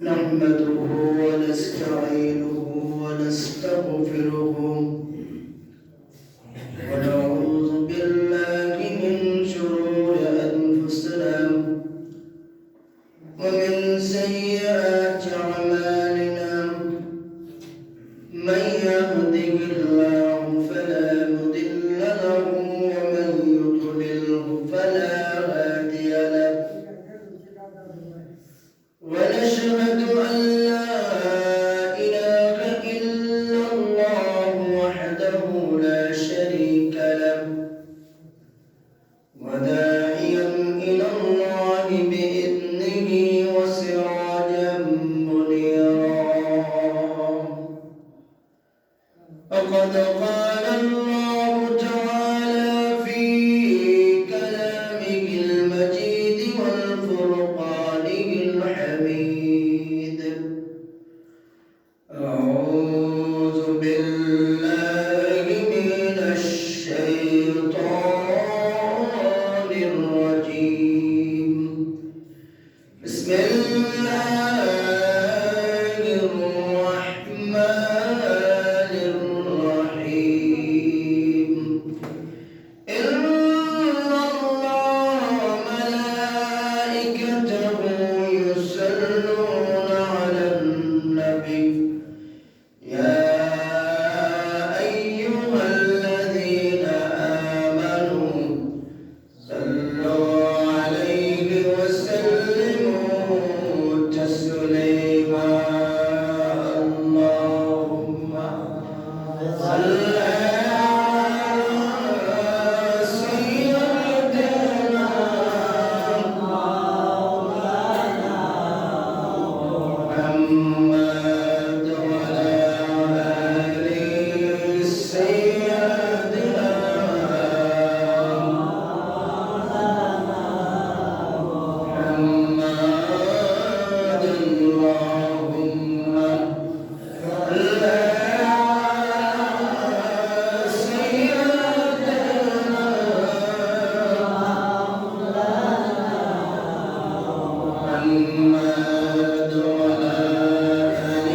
نحمده ونستعينه ونستغفره ونعوذ بالله من شرور أنفسنا ومن سيئات أعمالنا من يهده الله فلا مضل له ومن يضلله فلا هادي له ونشهد أن لا إله إلا الله وحده لا شريك له وداعيا إلى الله بإذنه وسراجا منيرا وقد قال الله تعالى في كلامه المجيد والفرقانه الحميد أعوذ بالله من الشيطان الرجيم بسم الله الرحمن الرحيم إن الله وملائكته يصلون على النبي يا أيها الذين آمنوا صلوا عليه وسلموا تسليما اللهم صل محمد وعلى آل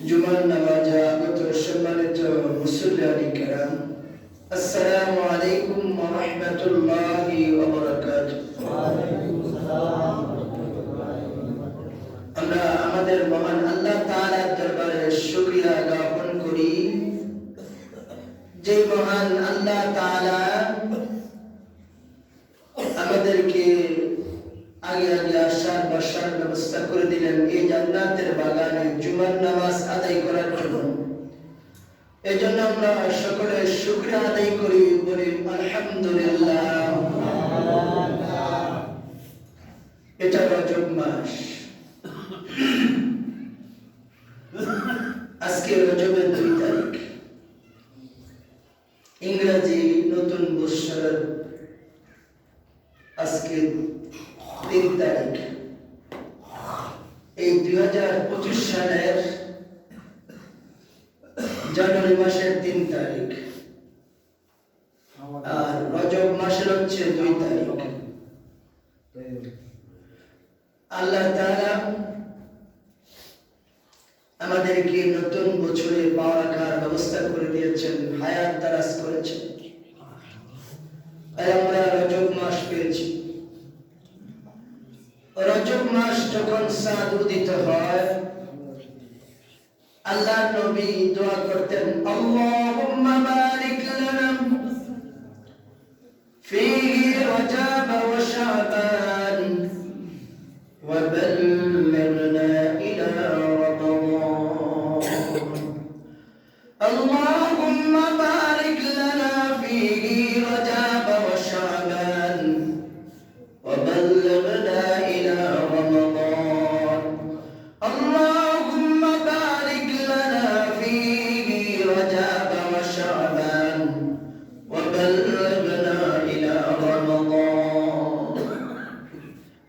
জুমার নামাজে আগত সম্মানিত মুসল্লিয়ানি কেরাম, আসসালামু আলাইকুম ওয়া রাহমাতুল্লাহি ওয়া বারাকাতুহু। আমরা আমাদের মহান আল্লাহ তাআলার দরবারে শুকরিয়া জ্ঞাপন করি, যে মহান আল্লাহ তাআলা আমাদেরকে আগে আগে আসার বসার ব্যবস্থা করে দিলেন এই জান্নাতের বাগানে জুমার নামাজ আদায় করার জন্য। এই জন্য আমরা সকলে শুকরিয়া আদায় করি, বলি আলহামদুলিল্লাহ। এটা রজব মাস, আজকে রজবের 2 তারিখ, ইংরেজি নতুন বৎসরের আজকে 3 তারিখ। এই 2025 সালের জানুয়ারি মাসের 3 তারিখ, আর রজব মাসের হচ্ছে 2 তারিখ। আল্লাহ তাআলা আমাদেরকে নতুন বছরে পা রাখার ব্যবস্থা করে দিয়েছেন, হায়াত দারাজ করেছেন। আমরা রজব মাস পেয়েছি। রজব মাস যখন চাঁদ উদিত হয়, আল্লাহ নবী দোয়া করতেন, আল্লাহুম্মা বারিক লানা ফীহি রজব ওয়া শাবান ওয়া বাল্লিগনা ইলা রমাদান। আল্লাহুম্মা বারিক লানা ফীহি রজব ওয়া শাবান ওয়া বাল্লিগনা ইলা রমাদান। আল্লাহুম্মা বারিক লানা ফীহি রজব ওয়া শাবান ওয়া বাল্লিগনা ইলা রমাদান।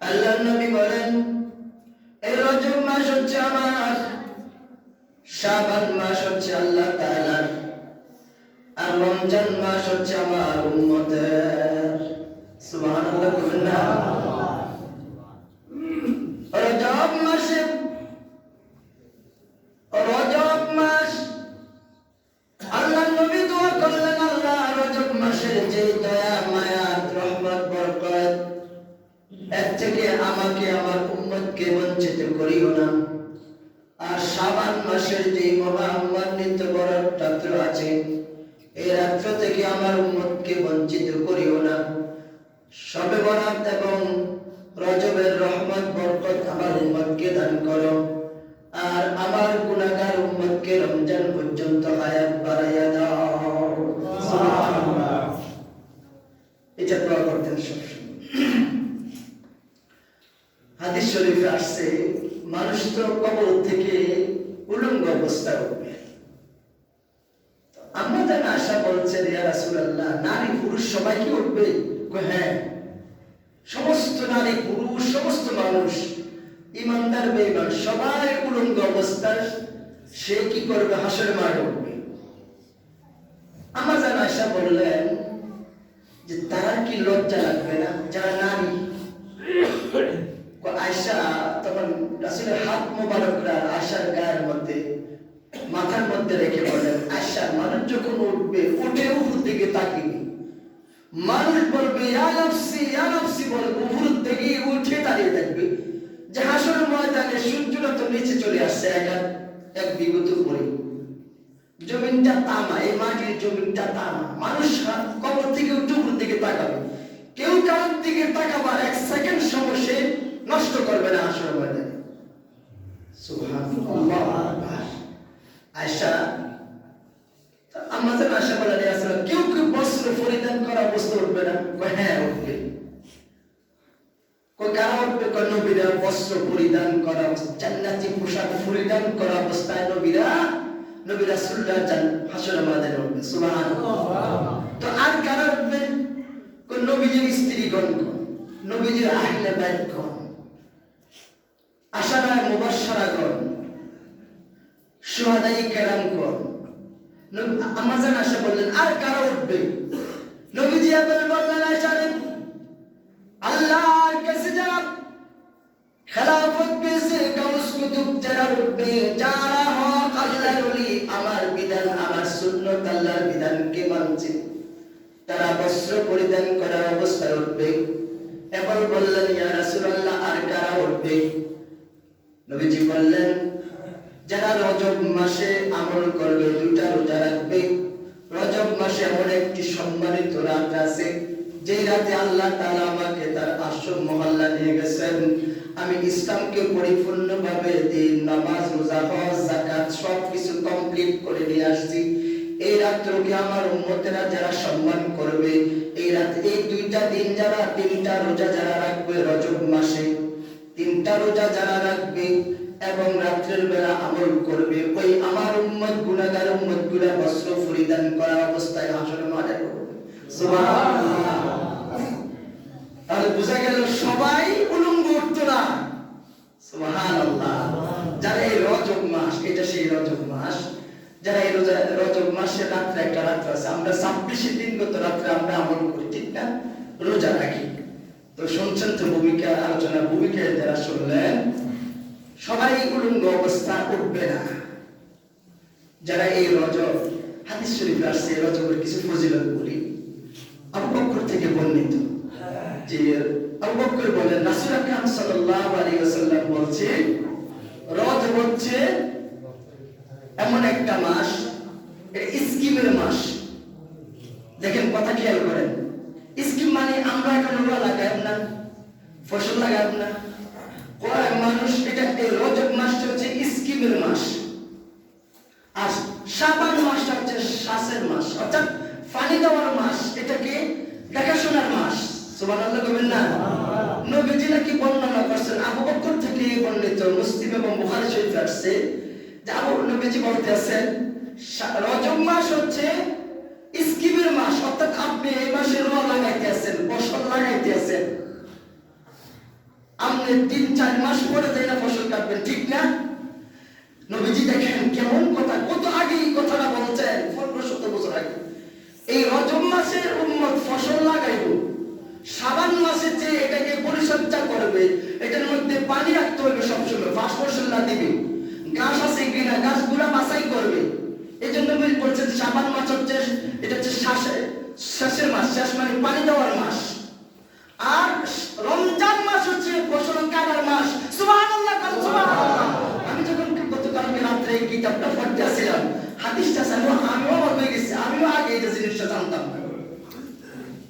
আল্লাহর নবী বলেন, এই রজব মাস হচ্ছে আমার, শাবান মাস হচ্ছে আল্লাহ তাআলার, আর রমজান মাস হচ্ছে আমার উম্মতের। সুবহানাল্লাহ বলেন না? রজব মাসে, রজব মাস আল্লাহ নবী দোয়া করলেন, আল্লাহ রজব মাসের যে দয়া মায়া রহমত বরকত, এর থেকে আমাকে আমার উম্মতকে বঞ্চিত করিও না। আর শাবান মাসের যে মহামান্বিত বড় রাত্র আছে, এই রাত্র থেকে আমার উম্মতকে বঞ্চিত করিও না। শবে বরাত এবং রজবের রহমত বরকত আমার উম্মতকে দান করো, আর আমার গুনাহগার উম্মতকে রমজান পর্যন্ত হায়াত বাড়াইয়া দাও। সুবহানাল্লাহ। এটা দোয়া করতেন সবসময়। হাদিস শরীফে আসছে, মানুষ তো কবর থেকে উলঙ্গ অবস্থায় উঠবে। আমাদের আশা বলছেন, ইয়া রাসূলুল্লাহ, নারী পুরুষ সবাই কি উঠবে? হ্যাঁ, সমস্ত নারী পুরুষ সমস্ত মানুষ, ইমানদার বেঈমান সবাই উলঙ্গ অবস্থায় সে কি করবে? হাসরের মাঠে উঠবে। আমাদের আশা বললেন যে তারা কি লজ্জা লাগবে না যারা নারী? আয়েশা তখন রাসূলের হাত মোবারকরা আয়েশার গায়ের মধ্যে, মাথার মধ্যে রেখে বলেন, আয়েশা, মানুষ যখন উঠবে উঠে উপর দিকে তাকিয়ে মানুষ বলবে ইয়া নাফসি ইয়া নাফসি, বলবে উপর থেকে উঠে দাঁড়িয়ে থাকবে। যে হাসরের ময়দানে সূর্যটা তো নিচে চলে আসছে এক বিগত করে, জমিনটা তামা, এই মাটির জমিনটা তামা, মানুষ কবর থেকে উপর দিকে তাকাবে, কেউ কারোর দিকে তাকাবার 1 সেকেন্ড সময় সে নষ্ট করবে না হাসরের ময়দানে। সুবহানাল্লাহ। আয়েশা আমাদের আশা বলা যায় আসলে কেউ বস্ত্র পরিধান করা অবস্থা উঠবে না? হ্যাঁ উঠবে। কারা উঠবে? নবীরা বস্ত্র পরিধান করা অবস্থায়, জান্নাতি পোশাক পরিধান করা অবস্থায় নবী রাসূলুল্লাহ হাসরের ময়দানে উঠবে। সুবহানাল্লাহ। তো আর কারা উঠবে? নবীজির স্ত্রীগণ, নবীজির আহলে বাইতগণ, আশারায়ে মুবাশশারাগণ, শুহাদায়ে কেরামগণ। আমাজন আয়েশা বললেন আর কারা উঠবে? নবীজি বললেন আয়েশা আল্লাহর কাছে যারা খেলাফত পেয়েছে, গাউস কুতুব যারা উঠবে, যারা হক আল্লাহর ওলি, আমার বিধান আমার সুন্নাত আল্লাহর বিধানকে মানছে, তারা বস্ত্র পরিধান করা অবস্থায় উঠবে। এবার বললেন ইয়া রাসূলুল্লাহ আর কারা উঠবে? নবীজি বললেন যারা রজব মাসে আমল করবে, 2টা রোজা রাখবে। রজব মাসে এমন একটি সম্মানিত রাত আছে যে রাতে আল্লাহ তাআলা আমাকে তার আশর মহল্লা নিয়ে গেছেন। আমি ইসলামকে পরিপূর্ণভাবে দিন, নামাজ, রোজা, হজ, যাকাত সবকিছু কমপ্লিট করে নিয়ে আসছি। এই রাতকে আমার উম্মতেরা যারা সম্মান করবে, এই রাত, এই 2টা দিন যারা 3টা রোজা যারা রাখবে রজব মাসে, 3টা রোজা যারা রাখবে এবং রাত্রের বেলা আমল করবে, ওই আমার উম্মত গুনাহগার উম্মতগুলো বস্ত্র পরিধান করা অবস্থায় হাসরের ময়দানে উঠবে। সুবহানাল্লাহ। তাহলে বোঝা গেল সবাই উলঙ্গ উঠতো না। সুবহানাল্লাহ। যারা এই রজব মাস, এটা সেই রজব মাস, যারা এই রজব মাসের রাত্রে একটা রাত্র আছে, আমরা 26 দিনগত রাত্রে আমরা আমল করি, ঠিক না? রোজা রাখি। তো শুনছেন তো ভূমিকা, আলোচনা ভূমিকায় যারা শুনলেন, সবাই উলঙ্গ অবস্থা উঠবে না। যারা এই রজব, হাদিস শরীফে আসছে রজবের কিছু ফজিলত বলি। আবু বকর থেকে বর্ণিত যে আবু বকর বলেন রাসূল আকরাম সাল্লাল্লাহু আলাইহি ওয়াসাল্লাম বলছে রজব হচ্ছে এমন একটা মাস, এটা স্কিমের মাস। দেখেন কথা খেয়াল করেন, স্কিম মানে আমরা এখন রোয়া লাগাই না, ফসল লাগাই না, কয় মানুষ এটা এই রজব মাসটা হচ্ছে স্কিমের মাস। আর শাবান মাসটা হচ্ছে শ্বাসের মাস, অর্থাৎ পানি দেওয়ার মাস, এটাকে দেখাশোনার মাস। সুবহানাল্লাহ বলবেন না? নবীজি নাকি বর্ণনা করছেন, আবু বকর থেকে বর্ণিত, মুসলিম এবং বুখারী শরীফে আসছে যে নবীজি বলতেছেন রজব মাস হচ্ছে স্কিমের মাস, অর্থাৎ আপনি এই মাসে রোয়া লাগাইতে আছেন, ফসল লাগাইতে আছেন, আপনি 3-4 মাস পরে যাই না ফসল কাটবেন, ঠিক না? নবীজি দেখেন কেমন কথা, কত আগে এই কথাটা বলছেন, 1500 বছর আগে। এই রজব মাসে উম্মত ফসল লাগাইব, শাবান মাসে যে এটাকে পরিচর্যা করবে, এটার মধ্যে পানি রাখতে হবে সবসময়, ফাঁস ফসল না দিবে, ঘাস আছে কিনা ঘাসগুলা বাছাই করবে। এই জন্য বলছে শাবান মাস হচ্ছে এটা হচ্ছে শ্বাসের মাস, শ্বাস মানে পানি দেওয়ার মাস। আর রমজান মাস হচ্ছে ফসল কাটার মাস। সুবহানাল্লাহ, সুবহানাল্লাহ। আমি যখন গতকালকে রাত্রে এই কিতাবটা পড়তে আসছিলাম, হাদিসটা আমিও অবাক হয়ে গেছি, আমিও আগে এই জিনিসটা জানতাম না।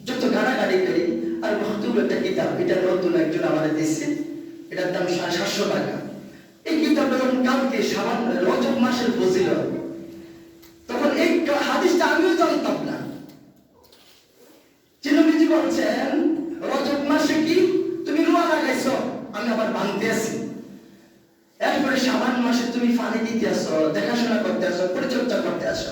যত গাড়াগাড়ি করি আর নতুন একটা কিতাব, এটা নতুন একজন আমাদের দিচ্ছে, এটার দাম 750 টাকা। এই কিতাবটা যখন কালকে শাবান রজব মাসের ফজিলত, তখন এই হাদিসটা আমিও জানতাম না। নবীজি বলছেন রজব মাসে কি তুমি রোয়া লাগাইছো, আমি আবার বানতে আছি, এরপরে শাবান মাসে তুমি পানি দিতে আসো, দেখাশোনা করতে আসো, পরিচর্যা করতে আসো।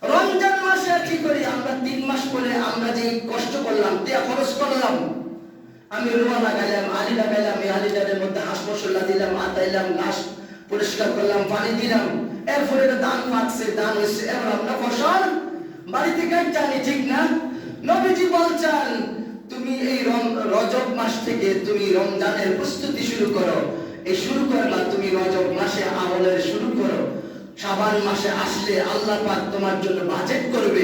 রমজান মাসে কি করি আমরা? 3 মাস পরে আমরা যে কষ্ট করলাম, টিয়া খরচ করলাম, আমি রোয়া লাগাইলাম, আলি লাগাইলাম, এই আলিটার মধ্যে হাঁস মশলা দিলাম, আতাইলাম, ঘাস পরিষ্কার করলাম, পানি দিলাম, এরপরে ধান পাকছে, ধান হয়েছে, এবার আমরা ফসল বাড়িতে কাটতে আনি, ঠিক না? নবীজি বলছেন তুমি এই রজব মাস থেকে তুমি রমজানের প্রস্তুতি শুরু করো। এই শুরু করলা তুমি রজব মাসে আমলের শুরু করো, শাবান মাসে আসলে আল্লাহ পাক তোমার জন্য বাজেট করবে,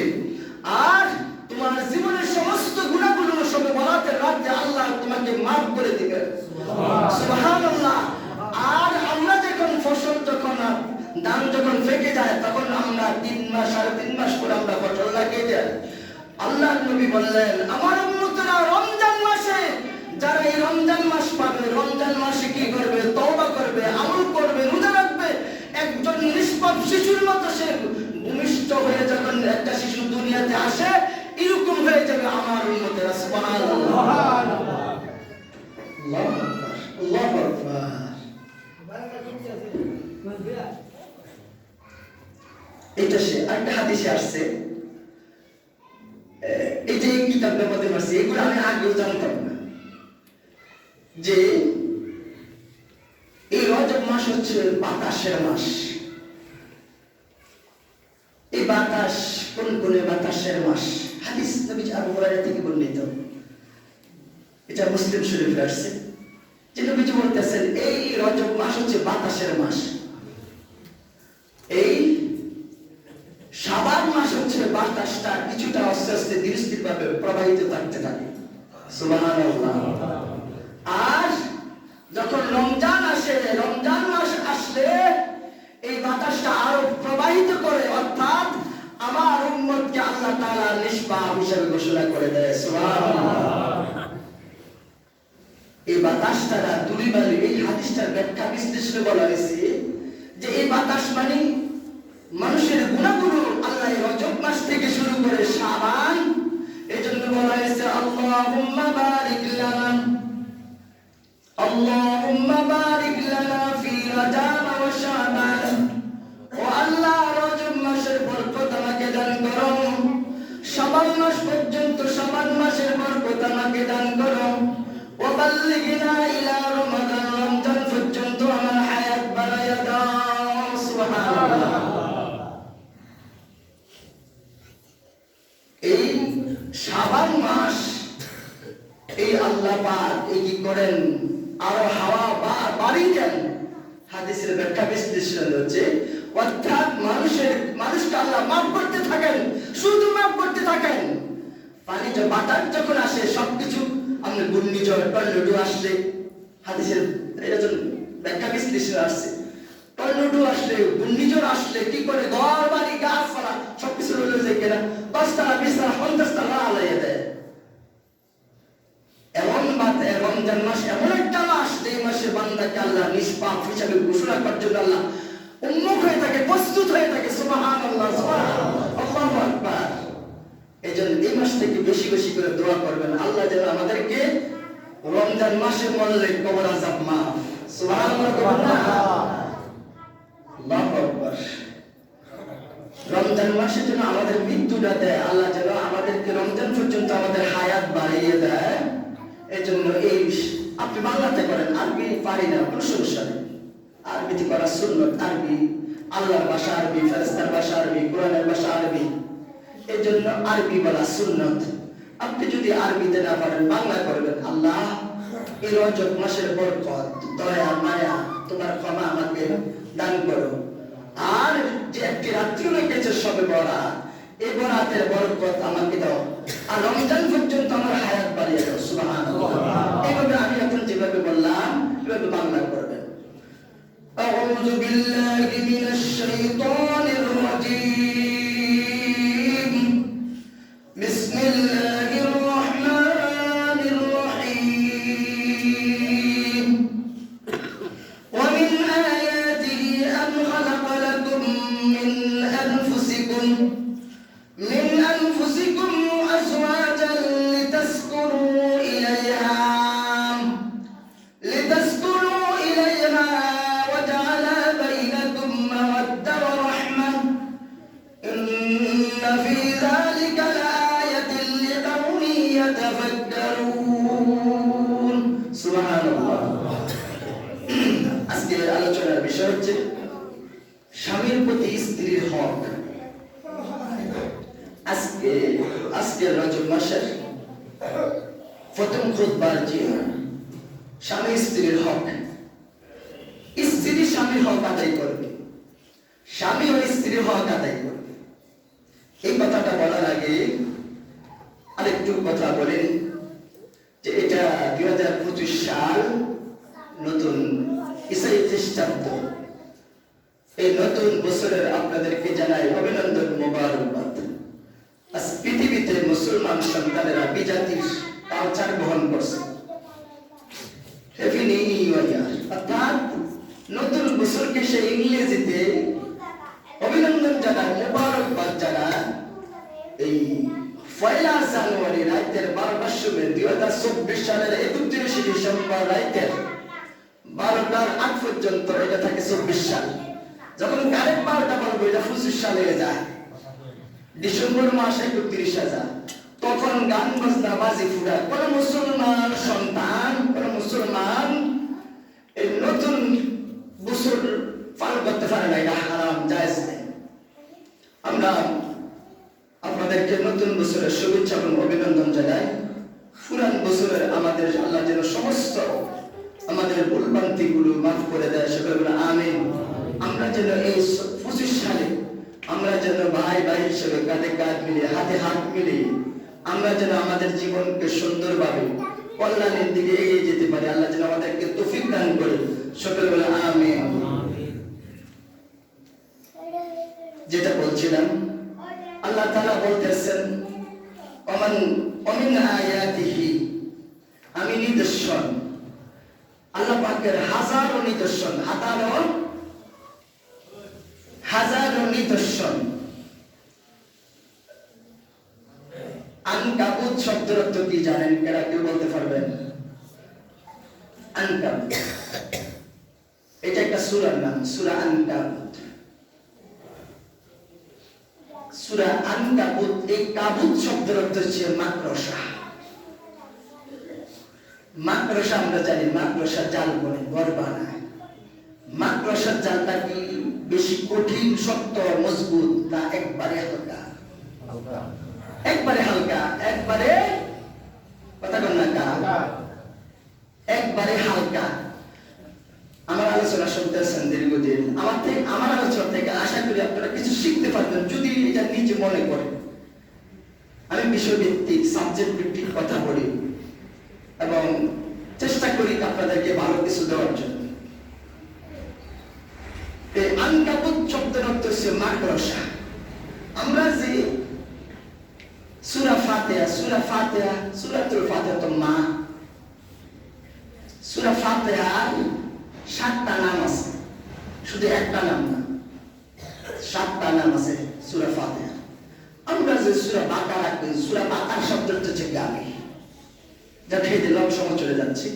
আর তোমার জীবনের সমস্ত গুনাহগুলো শবে বরাতের রাতে আল্লাহ তোমাকে মাফ করে দিবেন। সুবহানাল্লাহ। আর আমরা যখন ফসল যখন ধান যখন ফেকে যায় তখন আমরা 3 মাস 3.5 মাস পর আমরা ফসল লাগিয়ে যাই। আল্লাহর নবী বললেন আমার উম্মতরা রমজান মাসে যারা এই রমজান মাস পাবে, রমজান মাসে কি করবে? তওবা করবে, আমল করবে, রোজা রাখবে। একজন নিষ্পাপ শিশুর মতো সে ভূমিষ্ঠ হয়ে যখন একটা শিশু দুনিয়াতে আসে এরকম হয়ে যাবে আমার উম্মতেরা। সুবহানাল্লাহ, আল্লাহু আকবার, আল্লাহু আকবার। এটা সে একটা হাদিসে আসছে, এই যে কিতাবের মধ্যে আছে এগুলো আমি আগেও জানতাম না, যে এই রজব মাস হচ্ছে বাতাসের মাস। এই বাতাস কোন কোন বাতাসের মাস? হাদিস নবী আবু হুরায়রা থেকে বর্ণিত, এটা মুসলিম শরীফে আসছে, যে নবীজি বলতেছেন এই রজব মাস হচ্ছে বাতাসের মাস। এই শাবান মাস হচ্ছে বাতাসটা কিছুটা আস্তে আস্তে ধীরে স্থির ভাবে প্রবাহিত থাকতে থাকে। সুবহানাল্লাহ। আর যখন রমজান আসে, রমজান মাস আসলে এই বাতাসটা আরো প্রবাহিত করে, অর্থাৎ আমার উম্মতকে আল্লাহ তাআলা নিষ্পাপ হিসেবে ঘোষণা করে দেয়। সুবহানাল্লাহ। এই বাতাসটা দুলিবালি, এই হাদিসটার ব্যাখ্যা বিশ্লেষণে বলা হয়েছে যে এই বাতাস মানে মানুষের গুনাহগুলো আল্লাহ রজব মাস থেকে শুরু করে শাবান, এজন্য বলা হয়েছে আল্লাহুম্মা বারিক লানা, আল্লাহুম্মা বারিক লানা ফি রজব ওয়া শাবান। ও আল্লাহ রজব মাসের বরকত আমাকে দান করো, শাবান মাস পর্যন্ত শাবান মাসের বরকত আমাকে দান করো। ওয়া বাল্লিগনা ইলা রমাদান, রমজান পর্যন্ত আমার হায়াত বাড়ায়া দাও। সুবহানাল্লাহ। এই শাবান মাস এই আল্লাহ পাক এই কি করেন আরো হাওয়া বাড়িয়ে দেন। হাদিসের ব্যাখ্যা বিশ্লেষণ হচ্ছে অর্থাৎ মানুষকে আল্লাহ মাফ করতে থাকেন, শুধু মাফ করতে থাকেন। পানি বাতাস যখন আসে সবকিছু আমরা ঘূর্ণিঝড় টর্নেডো আসলে হাদিসের এটা ব্যাখ্যা বিশ্লেষণ আসছে, টর্নেডো আসলে ঘূর্ণিঝড় আসলে কি করে ঘর বাড়ি গাছপালা সবকিছু রইল যে কেনা 10 তলা 20 তলা 50 তলা আলাইয়া দেয়। এমন রমজান মাস এমন একটা মাস যে মাসে বান্দাকে আল্লাহ নিষ্পাপ হিসাবে ঘোষণা করার জন্য আল্লাহ উন্মুখ হয়ে থাকে, প্রস্তুত হয়ে থাকে। সুবহানাল্লাহ, সুবহানাল্লাহ, আল্লাহু আকবার। এজন্য এই মাস থেকে বেশি বেশি করে দোয়া করবেন আল্লাহ যেন আমাদেরকে রমজান মাসে মরলে কবর আযাব মাফ। সুবহানাল্লাহ, আল্লাহু আকবার। রমজান মাসে যেন আমাদের মৃত্যুটা দেয়, আল্লাহ যেন আমাদেরকে রমজান পর্যন্ত আমাদের হায়াত বাড়িয়ে দেয়। এই জন্য এই আপনি বাংলাতে করেন, আরবি পারি না, কোনো সমস্যা নেই, আরবিতে করা সুন্নত। আরবি আল্লাহর ভাষা আরবি, ফেরেশতার ভাষা আরবি, কোরআনের ভাষা আরবি, এই জন্য আরবি বলা সুন্নত। আপনি যদি আরবিতে না পারেন বাংলা করবেন, আল্লাহ এই রজব মাসের বরকত, দয়া মায়া তোমার ক্ষমা আমাকে দান করো। আর যে একটি রাত্রি লেগেছে সবে বরাত, এই বরাতের বরকত আমাকে দাও, আর রমজান পর্যন্ত আমার হায়াত বাড়িয়ে দাও। সুবহানাল্লাহ। এইভাবে আমি এখন যেভাবে বললাম এভাবে বাংলা করবেন। আউযু বিল্লাহি মিনাশ শাইতানির রাজীম, বিসমিল্লাহির রাহমানির রাহিম। ওয়া মিন আয়াতিহি আন খালাকা লাকুম মিন আনফুসিকুম أزواجا لتسكنوا إليها وجعل بينكم مودة ورحمة إن في ذلك لآية لقوم يتفكرون। سبحان الله। আজকে আলোচনার বিষয় হচ্ছে স্বামীর প্রতি স্ত্রীর হক। আজকে রজব মাসের প্রথম খুতবার যে স্বামী স্ত্রীর হক, স্ত্রী স্বামীর হক আদায় করবে, স্বামী ও স্ত্রীর হক আদায় করবে। এই কথাটা বলার আগে আরেকটু কথা বলেন। এই নতুন বছরের আপনাদেরকে জানাই অভিনন্দন, মোবারকবাদ। আজ পৃথিবীতে মুসলমান সন্তানেরা বিজাতির কালচার বহন করছে। হ্যাপি নিউ ইয়ার, অর্থাৎ নতুন বছরকে সে ইংরেজিতে অভিনন্দন জানায়, মোবারকবাদ জানায়। এই 1 জানুয়ারি রাতের 12টার সময় 2024 সালের 31 ডিসেম্বর রাতের 12টার আগ পর্যন্ত এটা থাকে 24 সাল। যখন কারেক্ট 12টা বাজবে এটা 25 সালে যায়, ডিসেম্বর মাসে 31 যায়। তখন গান বাজনা বাজি ফুটায়। কোন মুসলমান সন্তান, কোন মুসলমান এই নতুন বছর পালন করতে পারে না, এটা হারাম, জায়েজ নেই। আমরা আপনাদেরকে নতুন বছরের শুভেচ্ছা এবং অভিনন্দন জানাই। পুরান বছরের আমাদের আল্লাহ যেন সমস্ত আমাদের ভুলভ্রান্তি গুলো মাফ করে দেয়, সকলে বলে আমিন। আমরা যেন এই 25 সালে আমরা যেন ভাই ভাই হিসেবে কাঁধে কাঁধ মিলিয়ে, হাতে হাত মিলিয়ে আমরা যেন আমাদের জীবনকে সুন্দরভাবে কল্যাণের দিকে এগিয়ে যেতে পারি। আল্লাহ যেন আমাদেরকে তৌফিক দান করে, সকলে বলে আমিন। যেটা বলছিলাম, আল্লাহ তাআলা বলতেছেন অমিন আয়াতিহি, আমি নিদর্শন, আল্লাহ পাকের হাজারো নিদর্শন, হাজারো নিদর্শন। আনকাবুত শব্দের অর্থ কি জানেন? কারা কেউ বলতে পারবেন? আনকাবুত এটা একটা সূরার নাম, সূরা আনকাবুত। সূরা আনকাবুত, এই কাবুত শব্দের অর্থ হচ্ছে মাকড়সা। মাকড়সা আমরা জানি, মাকড়সা জাল বলে, ঘর বানায়। মাকড়সার জালটা কি বেশি কঠিন, শক্ত, মজবুত না একবারে হালকা? একবারে হালকা, একবারে কথা বল না, একবারে হালকা। আমার আলোচনা শুনতেছেন দীর্ঘদিন, আমার আলোচনা থেকে আশা করি আপনারা কিছু শিখতে পারবেন, যদি এটা নিজে মনে করেন। আমি বিষয়ভিত্তিক, সাবজেক্ট ভিত্তিক কথা বলি এবং চেষ্টা করি আপনাদেরকে ভালো কিছু দেওয়ার জন্য। এই আনকাবুত শব্দের অর্থ হচ্ছে মাকড়সা। আমরা যে সূরা ফাতিহা, সূরাতুল ফাতিহা তো মা, সূরা ফাতিহার 7টা নাম আছে, শুধু একটা নাম না, 7টা নাম আছে সূরা ফাতিহা। আমরা যে সূরা বাকারা করি, সূরা বাকারা শব্দের হচ্ছে গালি, যা খেয়ে দিলাম সময় চলে যাচ্ছে।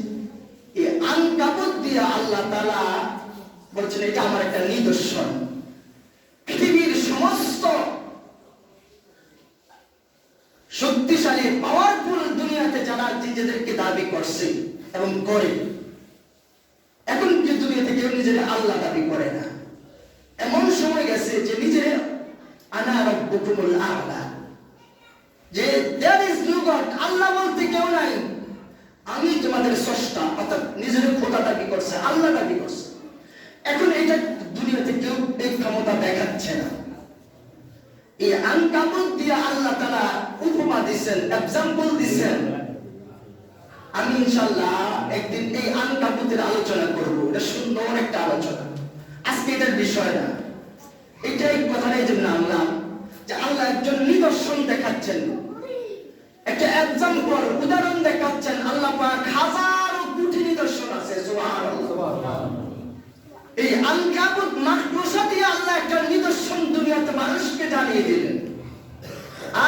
এই আনকাবুত দিয়ে আল্লাহ তাআলা বলছেন এটা আমার একটা নিদর্শন। পৃথিবীর সমস্ত শক্তিশালী পাওয়ারফুল দুনিয়াতে যারা নিজেদেরকে দাবি করছে এবং করে, এখন যে দুনিয়াতে কেউ নিজের আল্লাহ দাবি করে না। এমন সময় গেছে যে নিজের আনা রাব্বুকুমুল আ'লা, যে there is no God, আল্লাহ বলতে কেউ নাই, আমি তোমাদের স্রষ্টা, অর্থাৎ নিজের খোদা দাবি করছে, আল্লাহ দাবি করছে। এখন এটা দুনিয়াতে কেউ এই ক্ষমতা দেখাচ্ছে না। এই আনকাবুত দিয়ে আল্লাহ তাআলা উপমা দিবেন, एग्जांपल দিবেন। আমি ইনশাআল্লাহ একদিন এই আনকাবুতের আলোচনা করব। এটা সুন্দর একটা আলোচনা, আজকে এটার বিষয় না। এটাই কথাটাই জন্য আনলাম যে আল্লাহ একজন নিদর্শন দেখাচ্ছেন, একটা एग्जांपल, উদাহরণ দেখাচ্ছেন। আল্লাহ পাক হাজারো কোটি নিদর্শন আছে, সুবহানাল্লাহ। এই আনকাবুত মাকড়সা দিয়ে আল্লাহ একটা নিদর্শন দুনিয়াতে মানুষকে জানিয়ে দিলেন।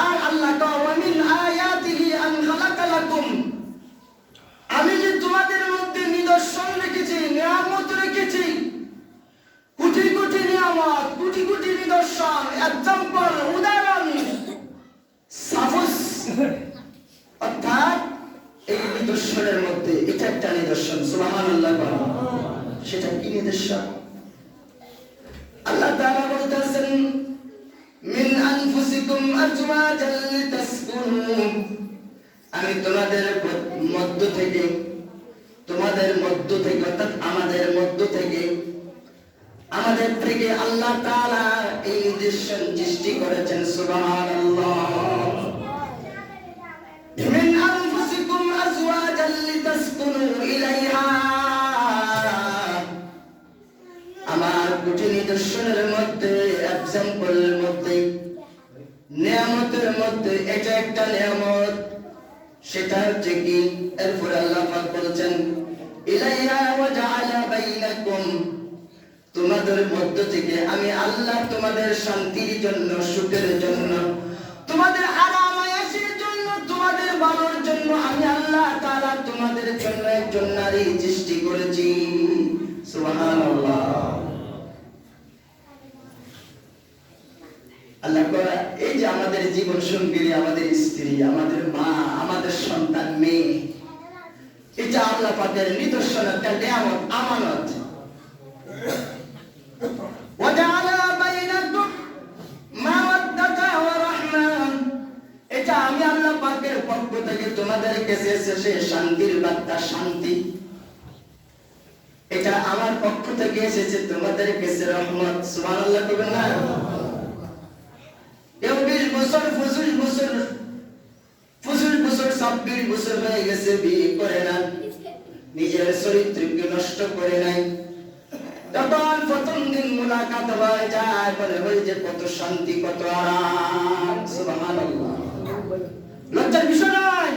আর আল্লাহ ওয়া মিন আয়াতিহি আন খালাকা লাকুম, আমি যে তোমাদের মধ্যে নিদর্শন রেখেছি, নিয়ামত রেখেছি, কোটি কোটি নিয়ামত, কোটি কোটি নিদর্শন, एग्जांपल, উদাহরণ, সাপোজ। অর্থাৎ এই নিদর্শনের মধ্যে এটা একটা নিদর্শন, সুবহানাল্লাহ। সেটা কি নিদর্শন? আল্লাহ তাআলা বলতেছেন মিন আনফুসিকুম আজওয়াজাল লিতাসকুনু, আমি তোমাদের মধ্য থেকে অর্থাৎ আমাদের মধ্য থেকে আল্লাহ তাআলা এই নিদর্শন সৃষ্টি করেছেন, সুবহানাল্লাহ। মিন আনফুসিকুম আজওয়াজাল লিতাসকুনু ইলাইহা, আমার কোটি নিদর্শন নিদর্শনের মধ্যে, এক্সাম্পলের মধ্যে, নিয়ামতের মধ্যে এটা একটা নিয়ামত। সেটা হচ্ছে কি, এরপর আল্লাহ পাক বলেছেন ইলাইহা ওয়া জাআলা বাইনাকুম, তোমাদের মধ্য থেকে আমি আল্লাহ তোমাদের শান্তির জন্য, সুখের জন্য, তোমাদের আরাম আয়েশের জন্য, তোমাদের ভালোর জন্য আমি আল্লাহ তাআলা তোমাদের জন্য একজন নারী সৃষ্টি করেছি। সুবহানাল্লাহ। আল্লাহ করা এই যে আমাদের জীবন সঙ্গী, আমাদের স্ত্রী, আমাদের মা, আমাদের সন্তান, মেয়ে, এটা আল্লাহ পাকের নিদর্শন, একটা নিয়ামত, আমানত। এটা আমি আল্লাহ পাকের পক্ষ থেকে তোমাদের কাছে এসেছে শান্তির বার্তা, শান্তি। এটা আমার পক্ষ থেকে এসেছে তোমাদের কাছে রহমত। সুবহানাল্লাহ বলবেন না? কেউ 20 বছর 25 বছর 26 বছর হয়ে গেছে, বিয়ে করে না, নিজের চরিত্রকে নষ্ট করে নাই। তখন প্রথম দিন মুলাকাত হয়ে যায়, বলে ওই যে কত শান্তি, কত আরাম। সুবহানাল্লাহ। লজ্জার বিষয় নয়।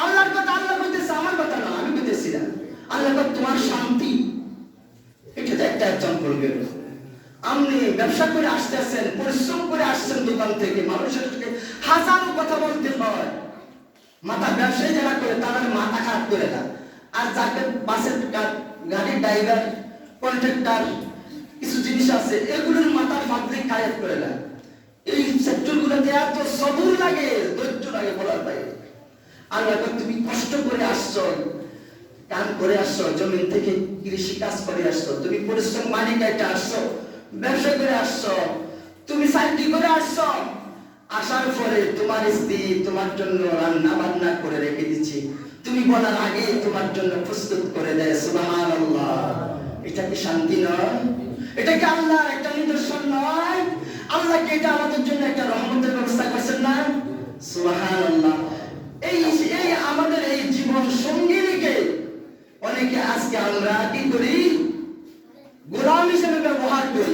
আল্লাহর কথা আল্লাহ বলতেছে, আমার কথা না, আমি বলতেছি না। আল্লাহ বলে তোমার শান্তি, এটা একটা এক্সাম্পল গেল। আপনি ব্যবসা করে আসতেছেন, পরিশ্রম করে আসছেন দোকান থেকে, মানুষের থেকে হাজারো কথা বলতে হয়। মাথা ব্যবসায়ী যারা করে তারা মাথা খারাপ করে না। আর যাকে বাসের গাড়ির ড্রাইভার, কন্ট্রাক্টর, কিছু জিনিস আছে, এগুলোর মাথা পাবলিক খারাপ করে না। এই সেক্টরগুলোতে এত সবুর লাগে, ধৈর্য লাগে বলার বাইরে। আল্লাহ তুমি কষ্ট করে আসছো, কাম করে আসছো, জমিন থেকে কৃষি কাজ করে আসছো, তুমি পরিশ্রম মানি কাটে আসছো, ব্যবসা করে আসছো, তুমি চাকরি করে আসছো। আসার পরে তোমার স্ত্রী তোমার জন্য রান্না বান্না করে রেখে দিচ্ছে, তুমি বলার আগে তোমার জন্য প্রস্তুত করে দেয়। সুবহানাল্লাহ। এটা কি শান্তি নয়? এটা কি আল্লাহর একটা নিদর্শন নয়? আল্লাহ কি এটা আমাদের জন্য একটা রহমতের ব্যবস্থা করেছেন না? সুবহানাল্লাহ। এই আমাদের এই জীবন সঙ্গীকে অনেকে আজকে আমরা কি করি, গোলাম হিসেবে ব্যবহার করি।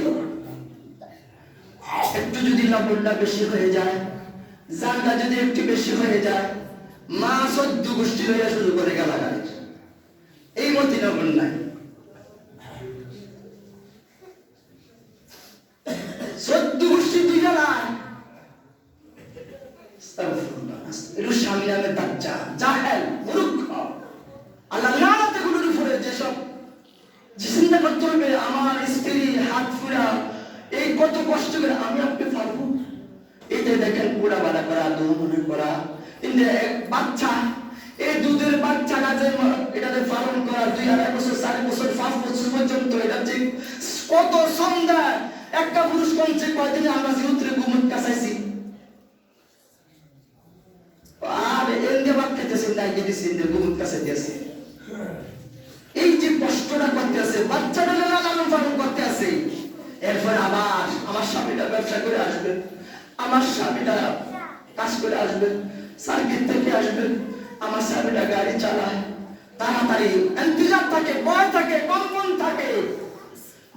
একটু যদি লবণটা বেশি হয়ে যায়, জানটা যদি একটু বেশি হয়ে যায়, মা 14 গোষ্ঠী হইয়া শুরু করে গালাগালি। এই মতি লবণ নাই, 14 গোষ্ঠী দুই গালায়। একটু স্বামী নামের বাচ্চা, জাহেল, মূর্খ। আল্লাহ লানাতে গুলোর উপরে যেসব চিন্তা করতে হবে, আমার স্ত্রী হাত ফুরা এই কত কষ্ট করে আমি আপনি পারবো। এতে দেখেন পুরা বাড়া করা, দুধ করা, এক বাচ্চা, এই দুধের বাচ্চা গাছে এটাতে পালন করা 2-2.5 বছর, 4 বছর, 5 বছর পর্যন্ত। এটা যে কত সন্ধ্যা একটা পুরুষ কমছে কয়দিনে আমরা জিউত্রে ঘুমুত কাছাইছি। আর এনদে বাদ খেতেছেন, দায়িত্ব দিচ্ছেন, ঘুমুত কাছাইতেছে। এই যে কষ্টটা করতে আছে, বাচ্চাটা লালন পালন করতে আছে। এরপর আবার আমার স্বামীটা ব্যবসা করে আসবে, আমার স্বামীটা কাজ করে আসবে, সার্কিট থেকে আসবে, আমার স্বামীটা গাড়ি চালায়, তাড়াতাড়ি ইন্তজার থাকে, ভয় থাকে, কম্পন থাকে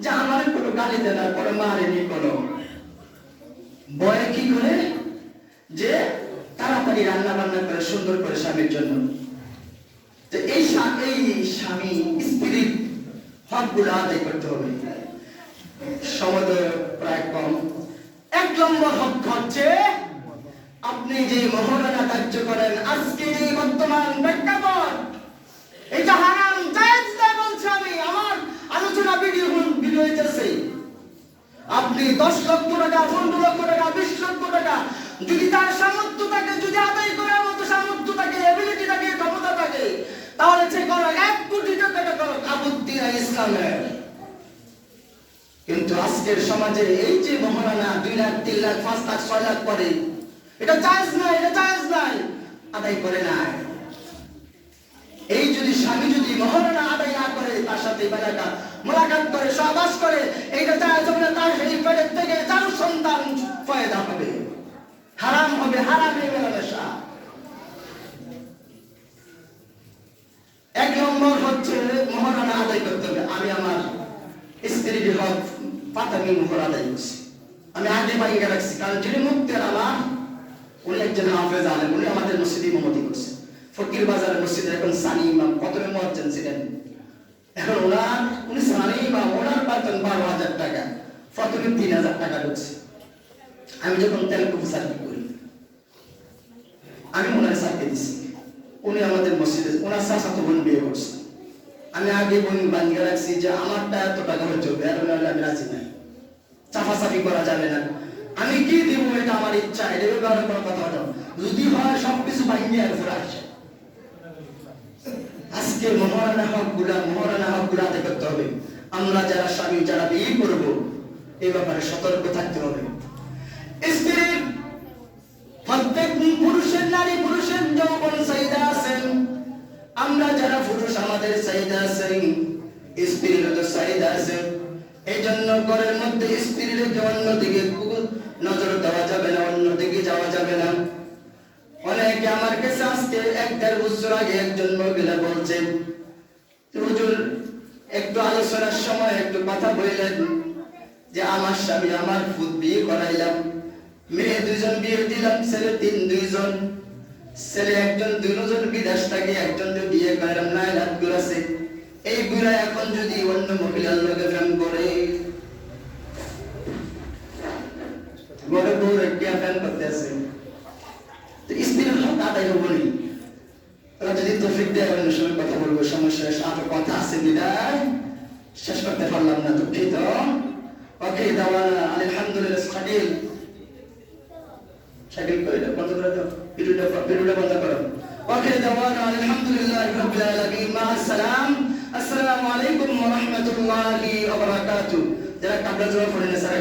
যে আমার কোনো গালি দেয় না, কোনো মারেনি, কোনো ভয়ে কি করে যে তাড়াতাড়ি রান্না বান্না করে সুন্দর করে স্বামীর জন্য। এই স্বামী স্ত্রীর হকগুলো আদায় করতে হবে। সময় প্রায় কম। 1 নম্বর হক হচ্ছে আপনি যে মহরণা কার্য করেন, আজকে এই বর্তমান প্রেক্ষাপট, এটা হারাম জায়েজ না বলছি আমি। আমার আলোচনা ভিডিও হইতেছে। আপনি 10 লক্ষ টাকা, 15 লক্ষ টাকা, 20 লক্ষ টাকা যদি তার সামর্থ্য থাকে, যদি আদায় করার মতো সামর্থ্য থাকে, এবিলিটি থাকে, ক্ষমতা থাকে, তাহলে সে করো 1 কোটি টাকা করো, আপত্তি নাই ইসলামের। কিন্তু আজকের সমাজে এই যে মহারানা 2 লাখ, 3 লাখ, 5 লাখ, 6 লাখ করে, এটা জায়েজ নাই, এটা জায়েজ নাই, আদায় করে না। এই যদি স্বামী যদি মহারানা আদায় না করে, তার সাথে মোলাকাত করে, সহবাস করে, এইটা জায়েজ হবে না। তার সেই পেটের থেকে 4 সন্তান পয়দা হবে, হারাম হবে, হারামে মেলামেশা। 1 নম্বর হচ্ছে মহারানা আদায় করতে হবে। আমি আমার স্ত্রীর হক রাত আমি মোহর আদায় করছি। আমি আগে বাইরে রাখছি, কারণ যিনি মুক্তের আমার উনি একজন হাফেজ আলেম, উনি আমাদের মসজিদে ইমামতি করছে। ফকির বাজারের মসজিদে এখন সানি ইমাম, প্রথমে মুয়াজ্জিন ছিলেন, এখন উনি সানি ইমাম, ওনার বেতন 12,000 টাকা, প্রথমে 3,000 টাকা ঢুকছে। আমি যখন তেলকুপি চাকরি করি, আমি ওনার চাকরি দিছি, উনি আমাদের মসজিদে ওনার চাচাতো বোন বিয়ে করছে। আমি আগে বোন বানিয়ে রাখছি যে আমারটা এত টাকা হলে চলবে, আর নাহলে আমি রাজি নাই, চাফাচাফি করা যাবে না। আমি কি দিব এটা আমার ইচ্ছা, এটা ব্যাপারে কোনো কথা হলো যদি হয় সবকিছু বাহিনী আর ঘুরে আসে। আজকে মহারানা হক গুলা আদায় করতে হবে। আমরা যারা স্বামী, যারা বিয়ে করব, এই ব্যাপারে সতর্ক থাকতে হবে। স্ত্রীর প্রত্যেক নারী পুরুষের যৌবন চাহিদা আছেন, আমরা যারা পুরুষ আমাদের চাহিদা আছেন, স্ত্রীর তো চাহিদা আছে। এই জন্য ঘরের মধ্যে স্ত্রীর অন্যদিকে নজর দেওয়া যাবে না, অন্যদিকে যাওয়া যাবে না। অনেকে আমার কাছে আজকে 1-1.5 বছর আগে একজন মহিলা বলছেন, হুজুর একটু আলোচনার সময় একটু কথা বললেন যে আমার স্বামী আমার ফুট বিয়ে করাইলাম, মেয়ে 2জন বিয়ে দিলাম, ছেলে 2জন, ছেলে একজন 2জন বিদেশ থাকে, একজন বিয়ে করাইলাম, নাই রাত ঘুরাছে। এই বুড়া এখন যদি অন্য মহিলার লগে প্রেম করে, ঘরে বউ রেখে প্রেম করতে আছে, তো স্ত্রীর হক আদায় হবো নি। ওরা যদি তৌফিক দেয় অন্য সময় কথা বলবো, সমস্যা আরো কথা আছে বিদায় শেষ করতে পারলাম না, দুঃখিত। ওকে দাওয়ানা আলহামদুলিল্লাহ। শাকিল করে দাও, বন্ধ করে দাও, ভিডিওটা বন্ধ করো। ওকে দাওয়ানা আলহামদুলিল্লাহ রাব্বিল আলামিন, মা আসসালাম, আসসালামু আলাইকুম ওয়া রাহমাতুল্লাহি ওয়া বারাকাতুহু। যারা কাবলা জমা পড়েন সারা